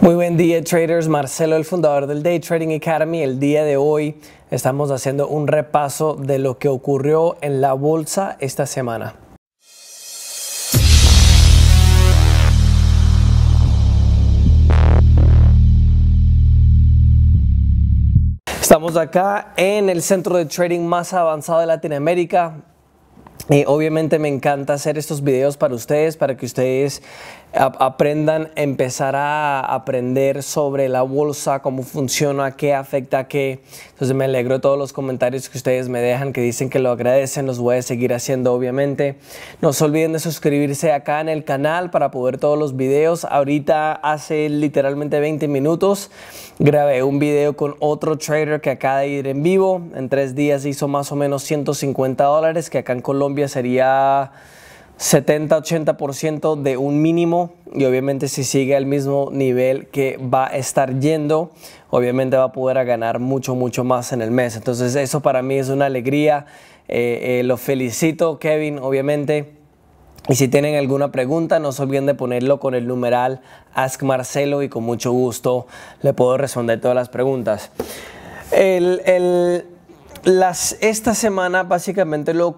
Muy buen día, traders. Marcelo, el fundador del Day Trading Academy. El día de hoy estamos haciendo un repaso de lo que ocurrió en la bolsa esta semana. Estamos acá en el centro de trading más avanzado de Latinoamérica. Obviamente me encanta hacer estos videos para ustedes, para que ustedes aprendan, empezar a aprender sobre la bolsa, cómo funciona, qué afecta a qué. Entonces me alegro de todos los comentarios que ustedes me dejan, que dicen que lo agradecen, los voy a seguir haciendo obviamente. No se olviden de suscribirse acá en el canal para poder ver todos los videos. Ahorita hace literalmente 20 minutos grabé un video con otro trader que acaba de ir en vivo. En 3 días hizo más o menos $150, que acá en Colombia sería 70-80% de un mínimo, y obviamente si sigue al mismo nivel que va a estar yendo, obviamente va a poder ganar mucho más en el mes. Entonces eso para mí es una alegría. Lo felicito, Kevin, obviamente. Y si tienen alguna pregunta, no se olviden de ponerlo con el numeral Ask Marcelo y con mucho gusto le puedo responder todas las preguntas. Esta semana básicamente lo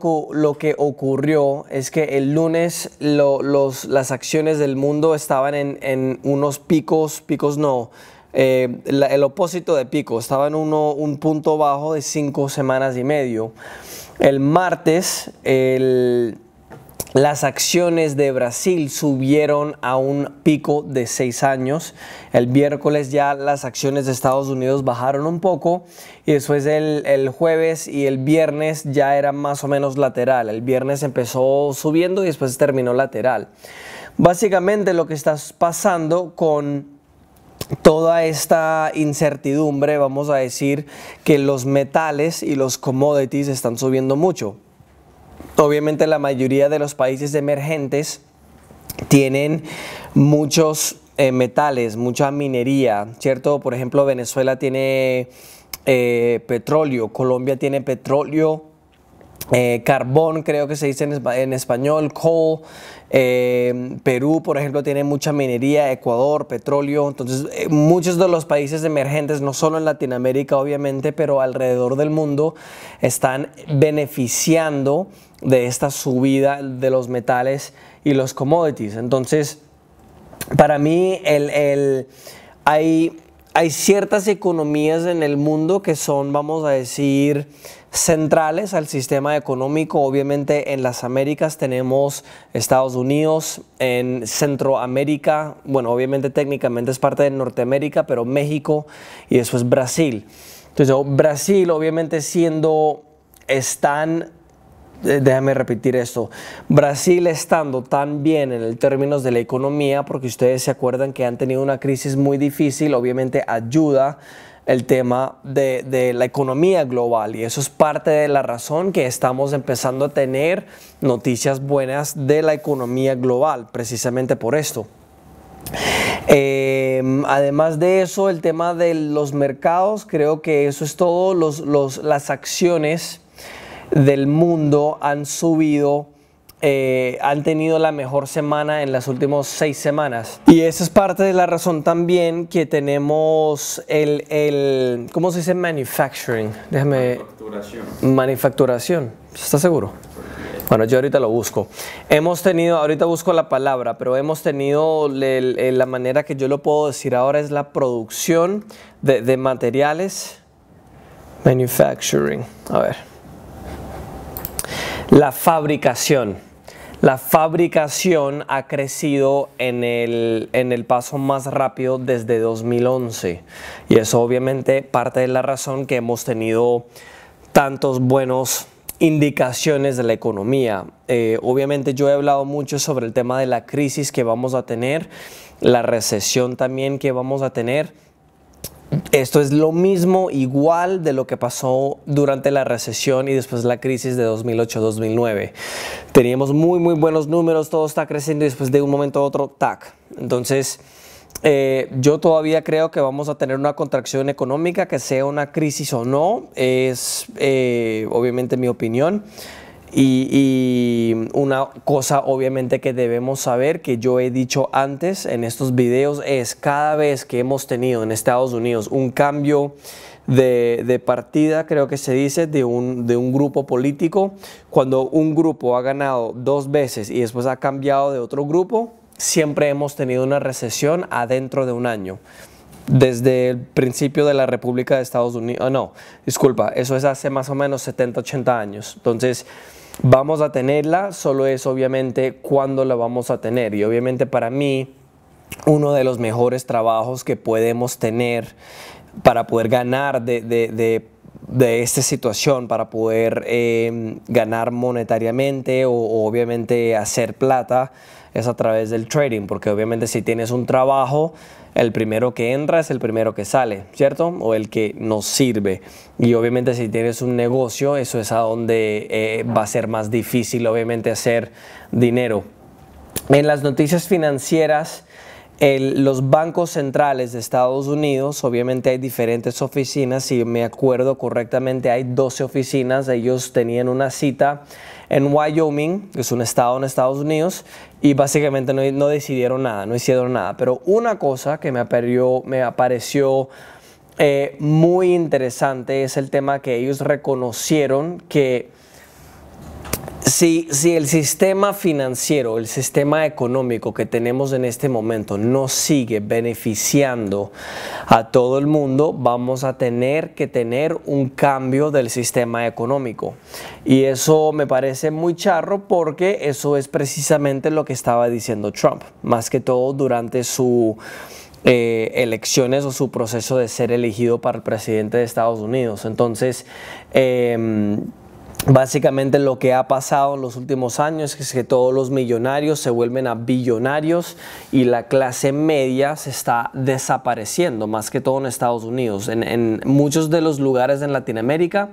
que ocurrió es que el lunes las acciones del mundo estaban en unos picos no, el opósito de pico, estaba en un punto bajo de 5 semanas y medio. El martes las acciones de Brasil subieron a un pico de 6 años. El miércoles ya las acciones de Estados Unidos bajaron un poco, y después el jueves y el viernes ya era más o menos lateral. El viernes empezó subiendo y después terminó lateral. Básicamente lo que está pasando con toda esta incertidumbre, vamos a decir que los metales y los commodities están subiendo mucho. Obviamente la mayoría de los países emergentes tienen muchos metales, mucha minería, ¿cierto? Por ejemplo, Venezuela tiene petróleo, Colombia tiene petróleo, carbón, creo que se dice en español, coal. Perú, por ejemplo, tiene mucha minería, Ecuador, petróleo. Entonces, muchos de los países emergentes, no solo en Latinoamérica, obviamente, pero alrededor del mundo, están beneficiando de esta subida de los metales y los commodities. Entonces, para mí, hay ciertas economías en el mundo que son, vamos a decir, centrales al sistema económico. Obviamente en las Américas tenemos Estados Unidos, en Centroamérica, bueno, obviamente técnicamente es parte de Norteamérica, pero México y después Brasil. Entonces Brasil, obviamente déjame repetir esto, Brasil estando tan bien en el términos de la economía, porque ustedes se acuerdan que han tenido una crisis muy difícil, obviamente ayuda el tema de la economía global, y eso es parte de la razón que estamos empezando a tener noticias buenas de la economía global, precisamente por esto. Además de eso, el tema de los mercados, creo que eso es todo. Las acciones del mundo han subido, han tenido la mejor semana en las últimas 6 semanas, y esa es parte de la razón también que tenemos ¿cómo se dice? Manufacturing. Manufacturación. ¿Estás seguro? Bueno, yo ahorita lo busco. Ahorita busco la palabra, pero hemos tenido, la manera que yo lo puedo decir ahora es la producción de materiales. Manufacturing. A ver. La fabricación. La fabricación ha crecido en el paso más rápido desde 2011, y eso obviamente parte de la razón que hemos tenido tantos buenos indicaciones de la economía. Obviamente yo he hablado mucho sobre el tema de la crisis que vamos a tener, la recesión también que vamos a tener. Esto es lo mismo, igual de lo que pasó durante la recesión y después la crisis de 2008-2009. Teníamos muy buenos números, todo está creciendo, y después de un momento a otro, ¡tac! Entonces, yo todavía creo que vamos a tener una contracción económica, que sea una crisis o no, es obviamente mi opinión. Y una cosa obviamente que debemos saber, que yo he dicho antes en estos videos, es cada vez que hemos tenido en Estados Unidos un cambio de partida, creo que se dice, de un grupo político, cuando un grupo ha ganado 2 veces y después ha cambiado de otro grupo, siempre hemos tenido una recesión adentro de un año. Desde el principio de la República de Estados Unidos, no, disculpa, eso es hace más o menos 70, 80 años. Entonces, vamos a tenerla, solo es obviamente cuándo la vamos a tener. Y obviamente para mí, uno de los mejores trabajos que podemos tener para poder ganar de esta situación, para poder ganar monetariamente o obviamente hacer plata, es a través del trading, porque obviamente si tienes un trabajo, el primero que entra es el primero que sale, ¿cierto? O el que nos sirve. Y obviamente si tienes un negocio, eso es a donde va a ser más difícil obviamente hacer dinero. En las noticias financieras, los bancos centrales de Estados Unidos, obviamente hay diferentes oficinas, si me acuerdo correctamente hay 12 oficinas, ellos tenían una cita en Wyoming, que es un estado en Estados Unidos, y básicamente no decidieron nada, no hicieron nada. Pero una cosa que me pareció muy interesante es el tema que ellos reconocieron que si el sistema financiero, el sistema económico que tenemos en este momento no sigue beneficiando a todo el mundo, vamos a tener que tener un cambio del sistema económico. Y eso me parece muy charro porque eso es precisamente lo que estaba diciendo Trump, más que todo durante su elecciones o su proceso de ser elegido para el presidente de Estados Unidos. Entonces, básicamente lo que ha pasado en los últimos años es que todos los millonarios se vuelven a billonarios y la clase media se está desapareciendo, más que todo en Estados Unidos. En muchos de los lugares en Latinoamérica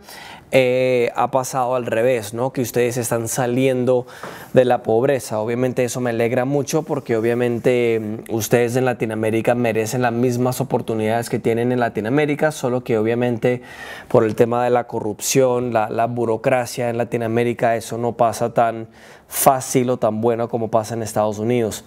ha pasado al revés, ¿no? Que ustedes están saliendo de la pobreza. Obviamente eso me alegra mucho porque obviamente ustedes en Latinoamérica merecen las mismas oportunidades que tienen en Latinoamérica, solo que obviamente por el tema de la corrupción, la burocracia en Latinoamérica, eso no pasa tan fácil o tan bueno como pasa en Estados Unidos.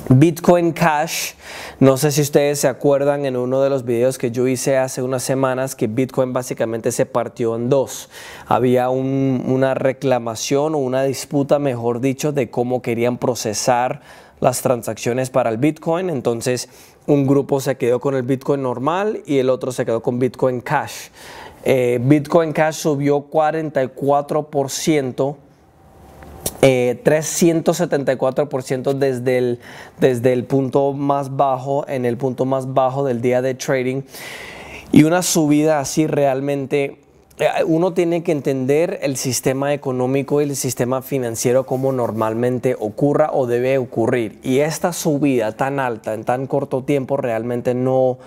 Bitcoin Cash, no sé si ustedes se acuerdan en uno de los videos que yo hice hace unas semanas que Bitcoin básicamente se partió en dos. Había una reclamación o una disputa, mejor dicho, de cómo querían procesar las transacciones para el Bitcoin. Entonces un grupo se quedó con el Bitcoin normal y el otro se quedó con Bitcoin Cash. Bitcoin Cash subió 44%. 374% desde el punto más bajo, en el punto más bajo del día de trading, y una subida así realmente. Uno tiene que entender el sistema económico y el sistema financiero como normalmente ocurra o debe ocurrir, y esta subida tan alta en tan corto tiempo realmente no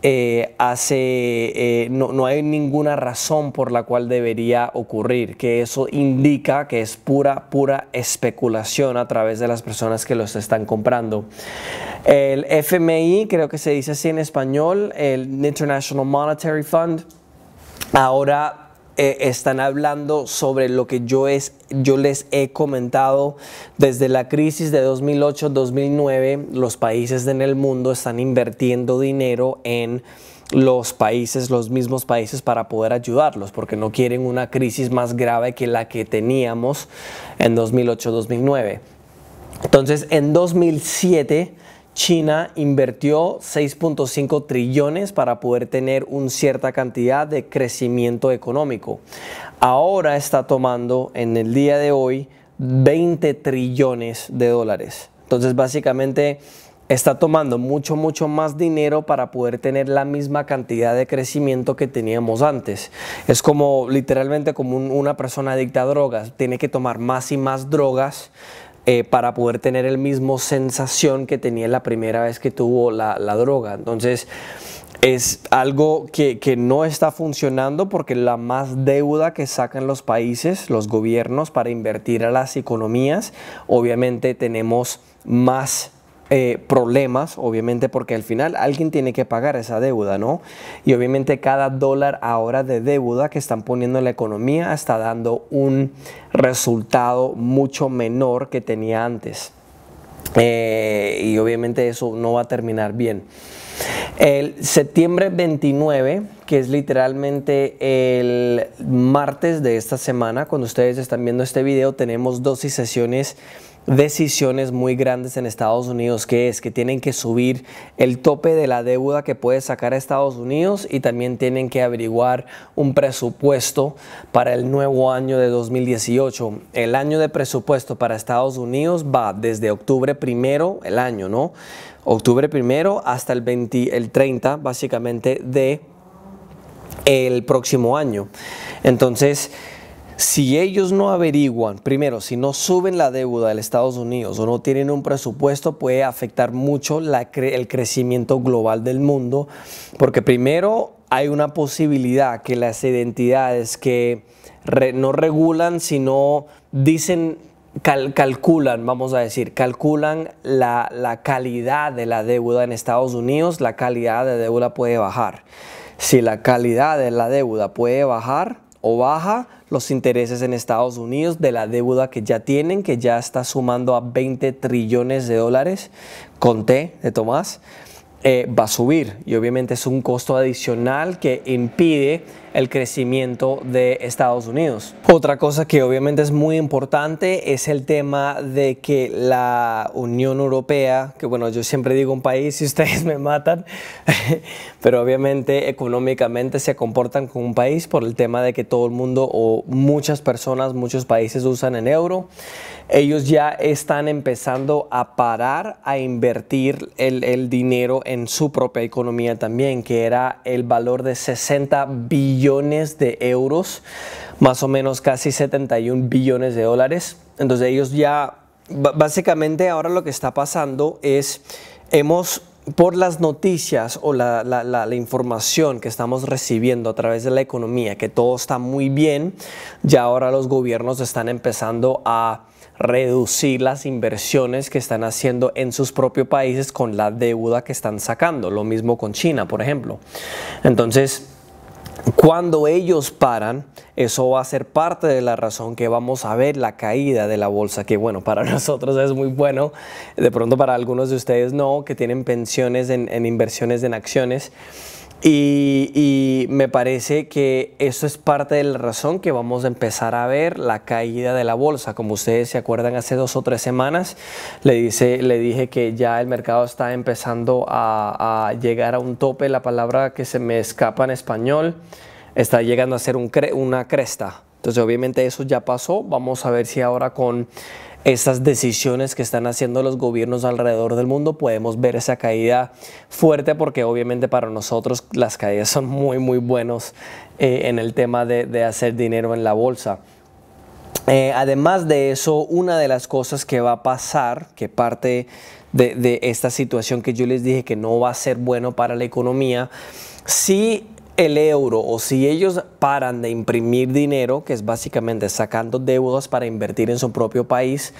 no hay ninguna razón por la cual debería ocurrir, que eso indica que es pura especulación a través de las personas que los están comprando. El FMI, creo que se dice así en español, el International Monetary Fund, ahora están hablando sobre lo que yo les he comentado desde la crisis de 2008-2009. Los países en el mundo están invirtiendo dinero en los mismos países para poder ayudarlos, porque no quieren una crisis más grave que la que teníamos en 2008-2009. Entonces, en 2007 China invirtió 6.5 trillones para poder tener una cierta cantidad de crecimiento económico. Ahora está tomando en el día de hoy 20 trillones de dólares. Entonces básicamente está tomando mucho más dinero para poder tener la misma cantidad de crecimiento que teníamos antes. Es como literalmente como una persona adicta a drogas, tiene que tomar más y más drogas para poder tener el mismo sensación que tenía la primera vez que tuvo la droga. Entonces es algo que no está funcionando, porque la más deuda que sacan los países, los gobiernos, para invertir a las economías, obviamente tenemos más problemas, obviamente, porque al final alguien tiene que pagar esa deuda, ¿no? Y obviamente cada dólar ahora de deuda que están poniendo en la economía está dando un resultado mucho menor que tenía antes. Y obviamente eso no va a terminar bien. El septiembre 29, que es literalmente el martes de esta semana, cuando ustedes están viendo este video, tenemos decisiones muy grandes en Estados Unidos, que es que tienen que subir el tope de la deuda que puede sacar a Estados Unidos y también tienen que averiguar un presupuesto para el nuevo año de 2018. El año de presupuesto para Estados Unidos va desde octubre primero, el año, ¿no? Octubre primero hasta el 30, básicamente, de el próximo año. Entonces, si ellos no averiguan, primero, si no suben la deuda de Estados Unidos o no tienen un presupuesto, puede afectar mucho el crecimiento global del mundo, porque primero hay una posibilidad que las entidades que no regulan, sino dicen, calculan, vamos a decir, calculan la calidad de la deuda en Estados Unidos, la calidad de deuda puede bajar. Si la calidad de la deuda puede bajar o baja, los intereses en Estados Unidos de la deuda que ya tienen, que ya está sumando a 20 trillones de dólares, con T de Tomás, va a subir, y obviamente es un costo adicional que impide el crecimiento de Estados Unidos. Otra cosa que obviamente es muy importante es el tema de que la Unión Europea, que bueno, yo siempre digo un país y ustedes me matan, pero obviamente económicamente se comportan como un país por el tema de que todo el mundo o muchas personas, muchos países usan el euro. Ellos ya están empezando a parar a invertir el dinero en su propia economía también, que era el valor de 60 billones de euros, más o menos casi 71 billones de dólares. Entonces ellos ya, básicamente ahora lo que está pasando es, por las noticias o la información que estamos recibiendo a través de la economía, que todo está muy bien, ya ahora los gobiernos están empezando a reducir las inversiones que están haciendo en sus propios países con la deuda que están sacando. Lo mismo con China, por ejemplo. Entonces, cuando ellos paran, eso va a ser parte de la razón que vamos a ver la caída de la bolsa, que bueno, para nosotros es muy bueno, de pronto para algunos de ustedes no, que tienen pensiones en inversiones en acciones. Y me parece que eso es parte de la razón que vamos a empezar a ver la caída de la bolsa. Como ustedes se acuerdan, hace 2 o 3 semanas le dije que ya el mercado está empezando a llegar a un tope. La palabra que se me escapa en español, está llegando a ser una cresta. Entonces obviamente eso ya pasó. Vamos a ver si ahora con estas decisiones que están haciendo los gobiernos alrededor del mundo podemos ver esa caída fuerte, porque obviamente para nosotros las caídas son muy buenos en el tema de hacer dinero en la bolsa. Además de eso, una de las cosas que va a pasar, que parte de esta situación que yo les dije que no va a ser bueno para la economía, si el euro o si ellos paran de imprimir dinero, que es básicamente sacando deudas para invertir en su propio país,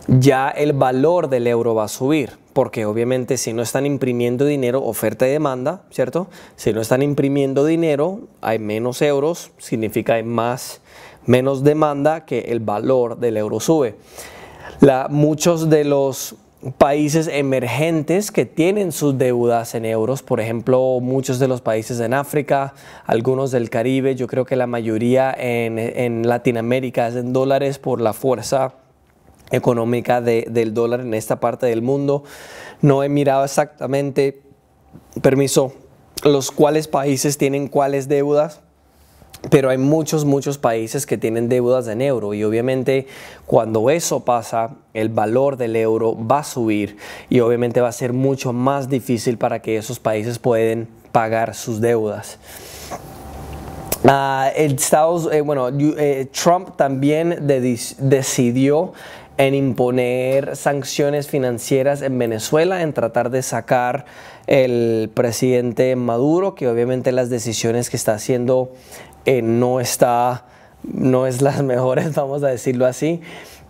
ya el valor del euro va a subir, porque obviamente si no están imprimiendo dinero, oferta y demanda, ¿cierto? Si no están imprimiendo dinero, hay menos euros, significa hay menos demanda, que el valor del euro sube. Muchos de los países emergentes que tienen sus deudas en euros, por ejemplo, muchos de los países en África, algunos del Caribe, yo creo que la mayoría en Latinoamérica es en dólares por la fuerza económica del dólar en esta parte del mundo. No he mirado exactamente, los cuáles países tienen cuáles deudas, pero hay muchos países que tienen deudas en euro, y obviamente cuando eso pasa, el valor del euro va a subir y obviamente va a ser mucho más difícil para que esos países puedan pagar sus deudas. Trump también decidió en imponer sanciones financieras en Venezuela, en tratar de sacar el presidente Maduro, que obviamente las decisiones que está haciendo no es las mejores, vamos a decirlo así.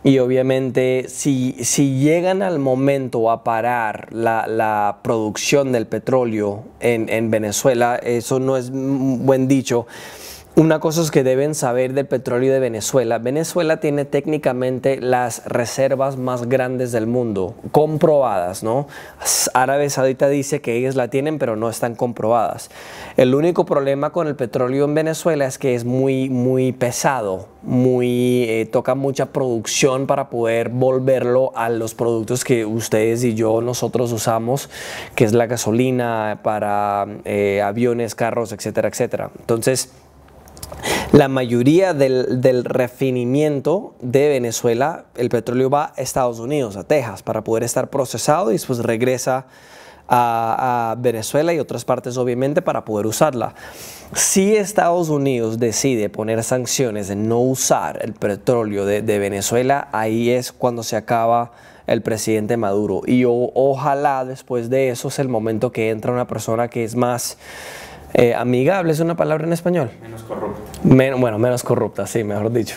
Y obviamente si llegan al momento a parar la producción del petróleo en Venezuela, eso no es un buen dicho. Una cosa es que deben saber del petróleo de Venezuela. Venezuela tiene técnicamente las reservas más grandes del mundo, comprobadas, ¿no? Arabia Saudita dice que ellos la tienen, pero no están comprobadas. El único problema con el petróleo en Venezuela es que es muy pesado, toca mucha producción para poder volverlo a los productos que ustedes y yo, nosotros usamos, que es la gasolina para aviones, carros, etcétera, etcétera. Entonces, la mayoría del refinamiento de Venezuela, el petróleo va a Estados Unidos, a Texas, para poder estar procesado y después regresa a Venezuela y otras partes obviamente para poder usarla. Si Estados Unidos decide poner sanciones de no usar el petróleo de Venezuela, ahí es cuando se acaba el presidente Maduro. Y ojalá después de eso es el momento que entra una persona que es más amigable, ¿es una palabra en español? Menos corrupta. Bueno, menos corrupta, sí, mejor dicho.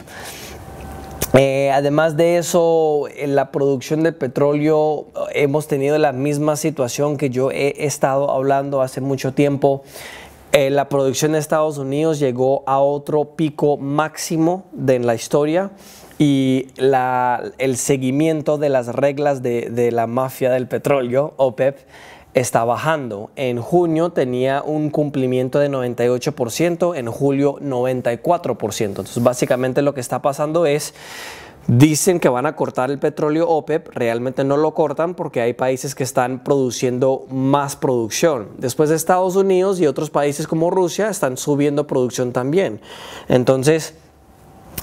Además de eso, en la producción del petróleo hemos tenido la misma situación que yo he estado hablando hace mucho tiempo. La producción de Estados Unidos llegó a otro pico máximo en la historia y el seguimiento de las reglas de la mafia del petróleo, OPEP, está bajando. En junio tenía un cumplimiento de 98%, en julio 94%. Entonces básicamente lo que está pasando es, dicen que van a cortar el petróleo OPEP, realmente no lo cortan porque hay países que están produciendo más producción. Después de Estados Unidos y otros países como Rusia están subiendo producción también. Entonces,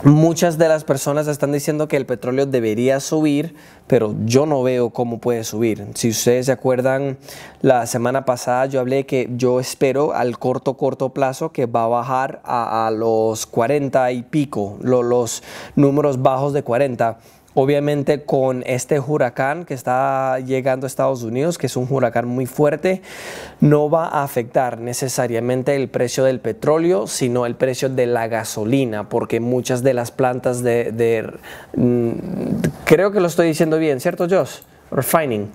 muchas de las personas están diciendo que el petróleo debería subir, pero yo no veo cómo puede subir. Si ustedes se acuerdan, la semana pasada yo hablé que yo espero al corto plazo que va a bajar a los 40 y pico, los números bajos de 40. Obviamente con este huracán que está llegando a Estados Unidos, que es un huracán muy fuerte, no va a afectar necesariamente el precio del petróleo, sino el precio de la gasolina, porque muchas de las plantas creo que lo estoy diciendo bien, ¿cierto, Josh? Refinación.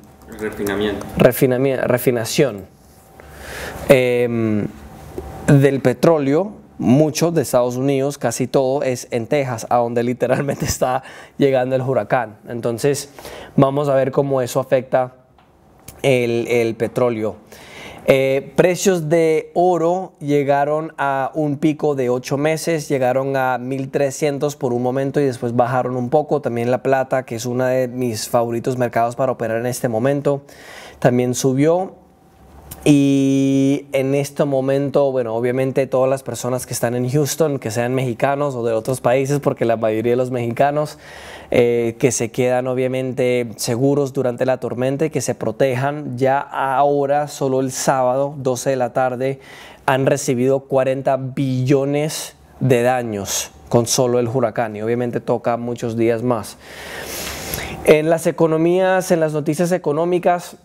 Del petróleo, mucho de Estados Unidos, casi todo es en Texas, a donde literalmente está llegando el huracán. Entonces vamos a ver cómo eso afecta el petróleo. Precios de oro llegaron a un pico de 8 meses, llegaron a 1.300 por un momento y después bajaron un poco. También la plata, que es uno de mis favoritos mercados para operar en este momento, también subió. Y en este momento, bueno, obviamente todas las personas que están en Houston, que sean mexicanos o de otros países, porque la mayoría de los mexicanos que se quedan obviamente seguros durante la tormenta y que se protejan, ya ahora, solo el sábado, 12 de la tarde, han recibido 40 billones de daños con solo el huracán y obviamente toca muchos días más. En las economías, en las noticias económicas,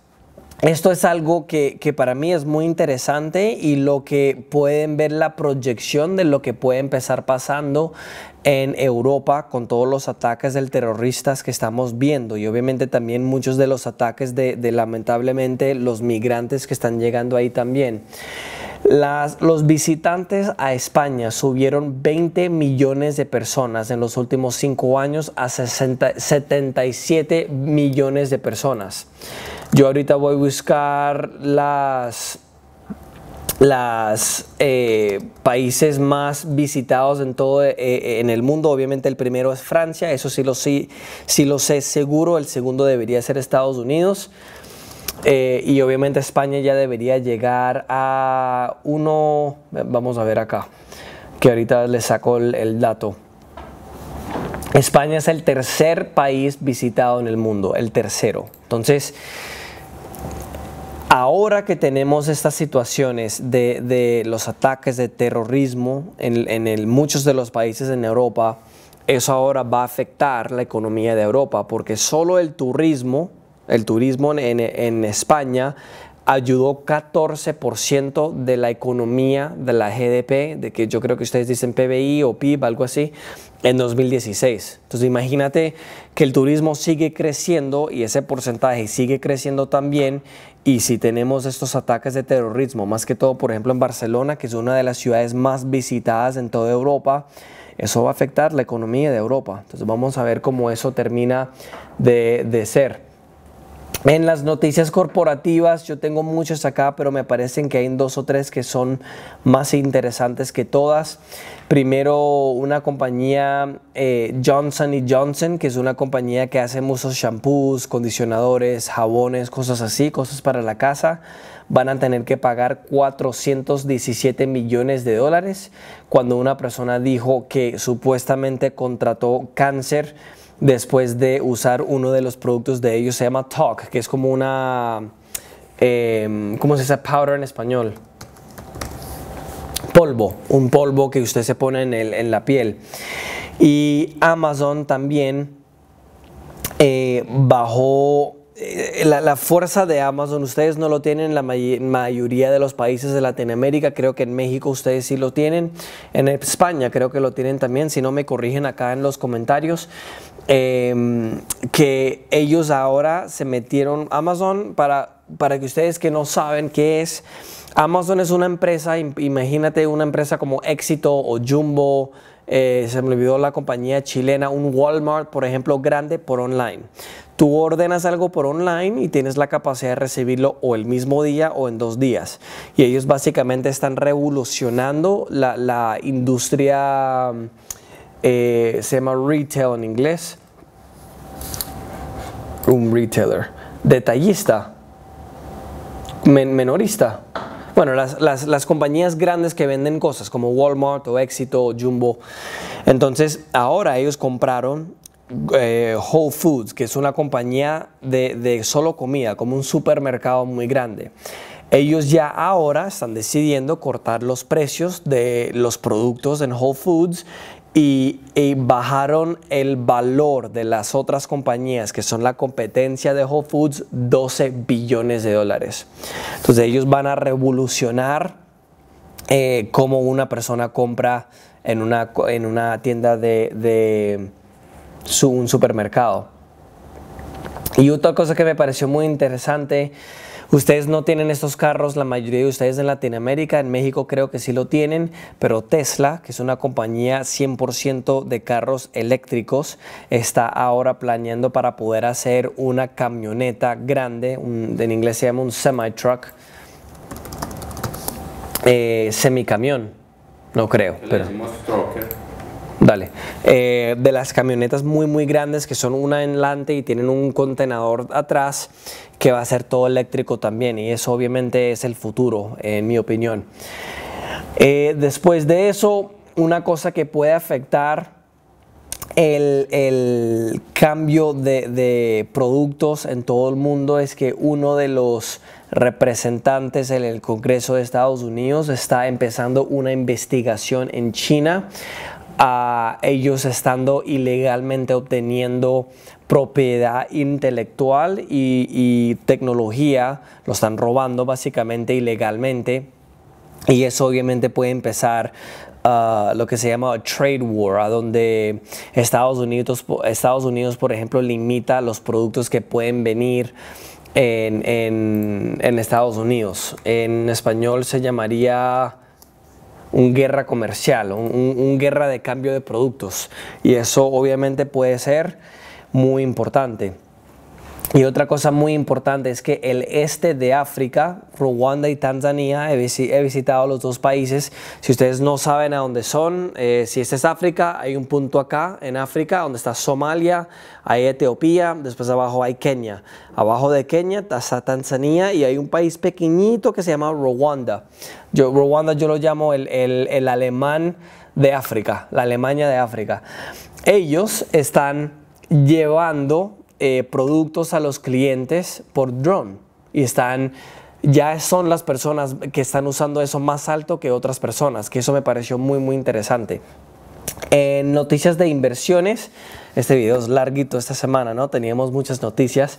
esto es algo que para mí es muy interesante y lo que pueden ver la proyección de lo que puede empezar pasando en Europa con todos los ataques del terroristas que estamos viendo y obviamente también muchos de los ataques de lamentablemente los migrantes que están llegando ahí también. Los visitantes a España subieron 20 millones de personas en los últimos 5 años a 77 millones de personas. Yo ahorita voy a buscar los países más visitados en todo en el mundo. Obviamente el primero es Francia, eso sí lo sé seguro. El segundo debería ser Estados Unidos. Y obviamente España ya debería llegar a uno, vamos a ver acá, que ahorita les saco el dato. España es el tercer país visitado en el mundo, el tercero. Entonces, ahora que tenemos estas situaciones de los ataques de terrorismo en muchos de los países en Europa, eso ahora va a afectar la economía de Europa, porque solo el turismo en España ayudó 14% de la economía de la GDP, de que yo creo que ustedes dicen PBI o PIB, algo así, en 2016. Entonces imagínate que el turismo sigue creciendo y ese porcentaje sigue creciendo también, y si tenemos estos ataques de terrorismo, más que todo por ejemplo en Barcelona, que es una de las ciudades más visitadas en toda Europa, eso va a afectar la economía de Europa. Entonces vamos a ver cómo eso termina de ser. En las noticias corporativas, yo tengo muchas acá, pero me parecen que hay 2 o 3 que son más interesantes que todas. Primero, una compañía Johnson & Johnson, que es una compañía que hace muchos shampoos, condicionadores, jabones, cosas así, cosas para la casa. Van a tener que pagar 417 millones de dólares cuando una persona dijo que supuestamente contrató cáncer después de usar uno de los productos de ellos. Se llama Talk, que es como una, ¿cómo se dice powder en español? Polvo, un polvo que usted se pone en la piel. Y Amazon también bajó. La fuerza de Amazon, ustedes no lo tienen en la mayoría de los países de Latinoamérica. Creo que en México ustedes sí lo tienen. En España creo que lo tienen también. Si no, me corrigen acá en los comentarios. Que ellos ahora se metieron Amazon, para que ustedes que no saben qué es. Amazon es una empresa, imagínate una empresa como Éxito o Jumbo, se me olvidó la compañía chilena, un Walmart, por ejemplo, grande por online. Tú ordenas algo por online y tienes la capacidad de recibirlo o el mismo día o en 2 días. Y ellos básicamente están revolucionando la industria, se llama retail en inglés. Un retailer, detallista, menorista. Bueno, las compañías grandes que venden cosas como Walmart o Éxito o Jumbo. Entonces ahora ellos compraron Whole Foods, que es una compañía de solo comida, como un supermercado muy grande. Ellos ya ahora están decidiendo cortar los precios de los productos en Whole Foods y bajaron el valor de las otras compañías que son la competencia de Whole Foods 12 billones de dólares. Entonces ellos van a revolucionar cómo una persona compra en una tienda de un supermercado. Y otra cosa que me pareció muy interesante, ustedes no tienen estos carros, la mayoría de ustedes en Latinoamérica, en México creo que sí lo tienen, pero Tesla, que es una compañía 100% de carros eléctricos, está ahora planeando para poder hacer una camioneta grande, en inglés se llama un semi-truck, semicamión, no creo, pero... Dale, de las camionetas muy grandes que son una en delante y tienen un contenedor atrás que va a ser todo eléctrico también, y eso obviamente es el futuro en mi opinión. Después de eso, una cosa que puede afectar el cambio de productos en todo el mundo es que uno de los representantes en el Congreso de Estados Unidos está empezando una investigación en China, ellos estando ilegalmente obteniendo propiedad intelectual y tecnología, lo están robando básicamente ilegalmente, y eso obviamente puede empezar lo que se llama a trade war, a donde Estados Unidos por ejemplo limita los productos que pueden venir en Estados Unidos. En español se llamaría un guerra comercial, un guerra de cambio de productos, y eso obviamente puede ser muy importante. Y otra cosa muy importante es que el este de África, Ruanda y Tanzania, he visitado los 2 países. Si ustedes no saben a dónde son, si este es África, hay un punto acá en África donde está Somalia, hay Etiopía, después abajo hay Kenia. Abajo de Kenia está Tanzania y hay un país pequeñito que se llama Ruanda. Ruanda yo lo llamo el alemán de África, la Alemania de África. Ellos están llevando productos a los clientes por drone y ya son las personas que están usando eso más alto que otras personas, que eso me pareció muy interesante. En noticias de inversiones, Este video es larguito esta semana, ¿no? Teníamos muchas noticias.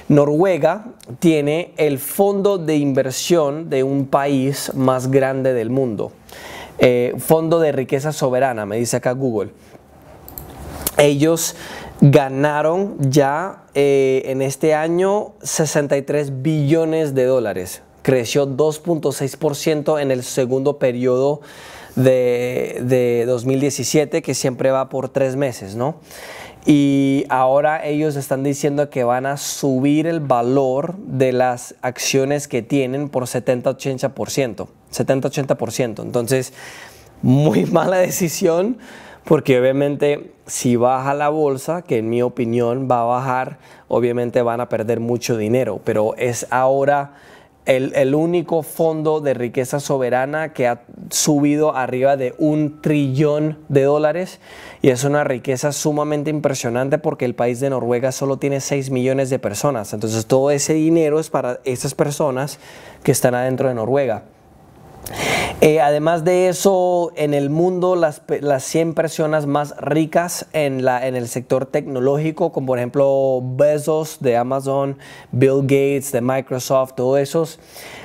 Noruega tiene el fondo de inversión de un país más grande del mundo. Fondo de riqueza soberana, me dice acá Google. Ellos ganaron ya en este año 63 billones de dólares. Creció 2.6% en el segundo periodo de 2017, que siempre va por 3 meses, ¿no? Y ahora ellos están diciendo que van a subir el valor de las acciones que tienen por 70-80%. 70-80%. Entonces, muy mala decisión, porque obviamente si baja la bolsa, que en mi opinión va a bajar, obviamente van a perder mucho dinero, pero es ahora el único fondo de riqueza soberana que ha subido arriba de $1 trillón y es una riqueza sumamente impresionante porque el país de Noruega solo tiene 6 millones de personas. Entonces todo ese dinero es para esas personas que están adentro de Noruega. Además de eso, en el mundo las 100 personas más ricas en el sector tecnológico, como por ejemplo Bezos de Amazon, Bill Gates de Microsoft, todos esos,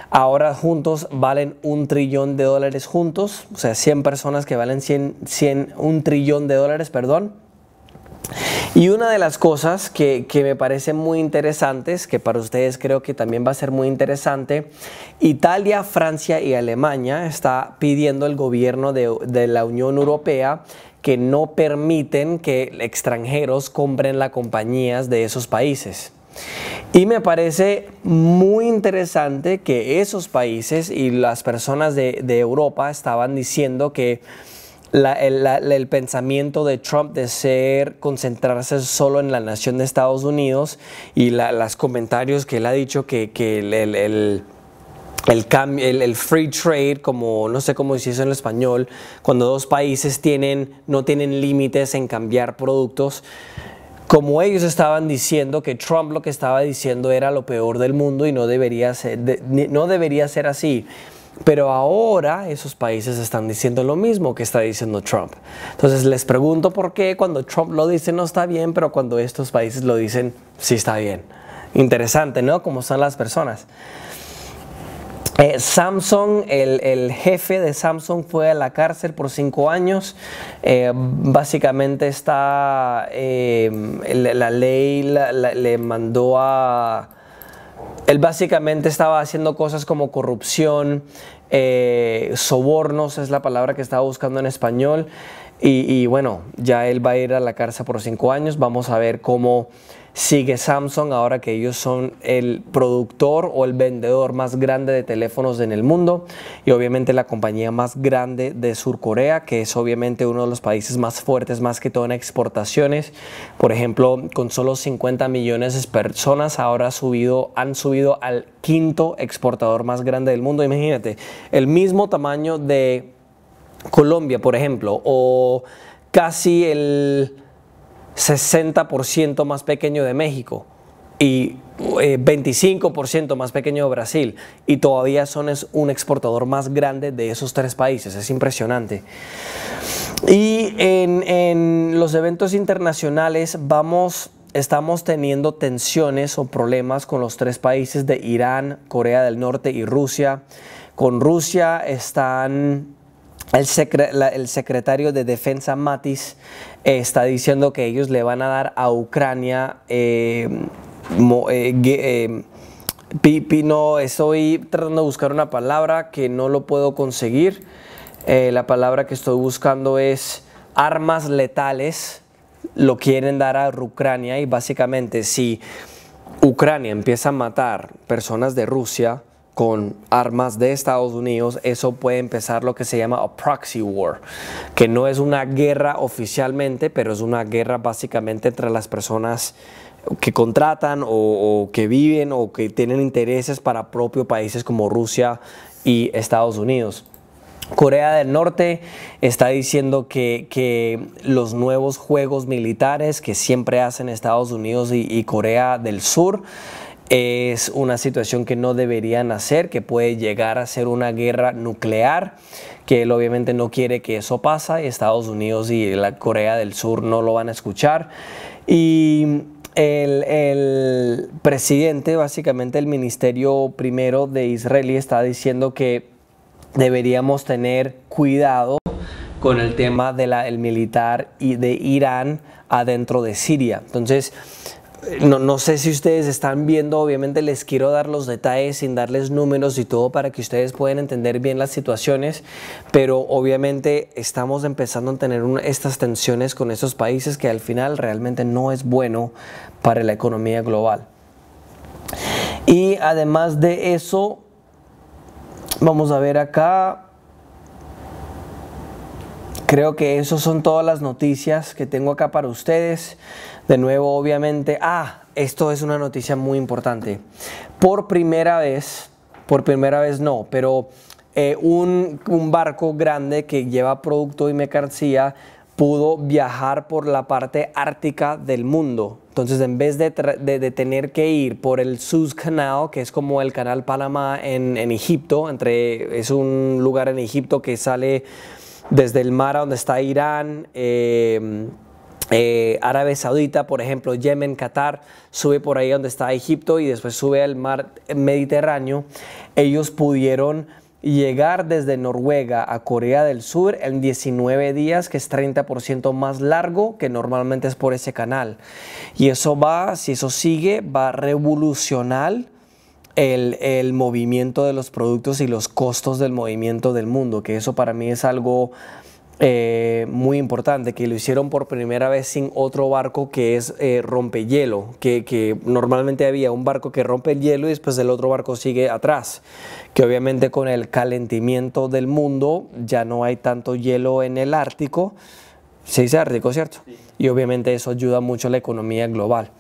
ahora juntos valen $1 trillón juntos, o sea, 100 personas que valen $1 trillón, perdón. Y una de las cosas que me parecen muy interesantes, que para ustedes creo que también va a ser muy interesante, Italia, Francia y Alemania está pidiendo al gobierno de la Unión Europea que no permiten que extranjeros compren las compañías de esos países. Y me parece muy interesante que esos países y las personas de Europa estaban diciendo que el pensamiento de Trump de concentrarse solo en la nación de Estados Unidos y los comentarios que él ha dicho que el free trade, como no sé cómo decirse en español, cuando dos países no tienen límites en cambiar productos, como ellos estaban diciendo que Trump lo que estaba diciendo era lo peor del mundo y no debería ser así. Pero ahora esos países están diciendo lo mismo que está diciendo Trump. Entonces les pregunto por qué cuando Trump lo dice no está bien, pero cuando estos países lo dicen sí está bien. Interesante, ¿no? Cómo son las personas. Samsung, el jefe de Samsung fue a la cárcel por 5 años. Básicamente la ley le mandó a... Él básicamente estaba haciendo cosas como corrupción, sobornos es la palabra que estaba buscando en español. Y bueno, ya él va a ir a la cárcel por 5 años. Vamos a ver cómo sigue Samsung ahora que ellos son el productor o el vendedor más grande de teléfonos en el mundo y obviamente la compañía más grande de Sur Corea, que es obviamente uno de los países más fuertes, más que todo en exportaciones. Por ejemplo, con solo 50 millones de personas ahora han subido al 5º exportador más grande del mundo. Imagínate, el mismo tamaño de Colombia, por ejemplo, o casi el 60% más pequeño de México y 25% más pequeño de Brasil, y todavía es un exportador más grande de esos 3 países. Es impresionante. Y en los eventos internacionales estamos teniendo tensiones o problemas con los 3 países de Irán, Corea del Norte y Rusia. Con Rusia están... El secretario de Defensa Mattis está diciendo que ellos le van a dar a Ucrania no, estoy tratando de buscar una palabra que no lo puedo conseguir. La palabra que estoy buscando es armas letales. Lo quieren dar a Ucrania y básicamente si Ucrania empieza a matar personas de Rusia con armas de Estados Unidos, eso puede empezar lo que se llama a proxy war, que no es una guerra oficialmente, pero es una guerra básicamente entre las personas que contratan o que viven o que tienen intereses para propios países como Rusia y Estados Unidos. Corea del Norte está diciendo que los nuevos juegos militares que siempre hacen Estados Unidos y Corea del Sur es una situación que no deberían hacer, que puede llegar a ser una guerra nuclear, que él obviamente no quiere que eso pase, y Estados Unidos y la Corea del Sur no lo van a escuchar. Y el presidente, básicamente el ministerio primero de Israel, está diciendo que deberíamos tener cuidado con el tema del militar y de Irán adentro de Siria. Entonces, no sé si ustedes están viendo, obviamente les quiero dar los detalles sin darles números y todo para que ustedes puedan entender bien las situaciones, pero obviamente estamos empezando a tener estas tensiones con estos países que al final realmente no es bueno para la economía global. Y además de eso, vamos a ver acá. Creo que esas son todas las noticias que tengo acá para ustedes. De nuevo, obviamente, esto es una noticia muy importante. Por primera vez no, pero un barco grande que lleva producto y mercancía pudo viajar por la parte ártica del mundo. Entonces, en vez de tener que ir por el Suez Canal, que es como el canal Panamá en Egipto, es un lugar en Egipto que sale desde el mar a donde está Irán, Arabia Saudita, por ejemplo, Yemen, Qatar, sube por ahí donde está Egipto y después sube al mar Mediterráneo. Ellos pudieron llegar desde Noruega a Corea del Sur en 19 días, que es 30% más largo que normalmente es por ese canal. Y eso si eso sigue, va a revolucionar el movimiento de los productos y los costos del movimiento del mundo, que eso para mí es algo muy importante, que lo hicieron por primera vez sin otro barco que es rompehielo, que normalmente había un barco que rompe el hielo y después el otro barco sigue atrás, que obviamente con el calentamiento del mundo ya no hay tanto hielo en el Ártico, se dice Ártico, ¿cierto? Sí. Y obviamente eso ayuda mucho a la economía global.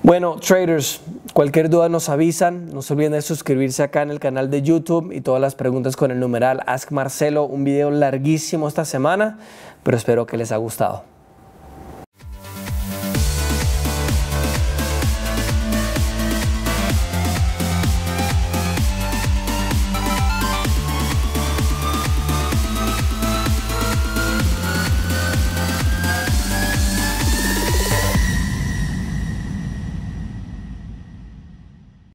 Bueno, traders, cualquier duda nos avisan, no se olviden de suscribirse acá en el canal de YouTube y todas las preguntas con el numeral Ask Marcelo, un video larguísimo esta semana, pero espero que les haya gustado.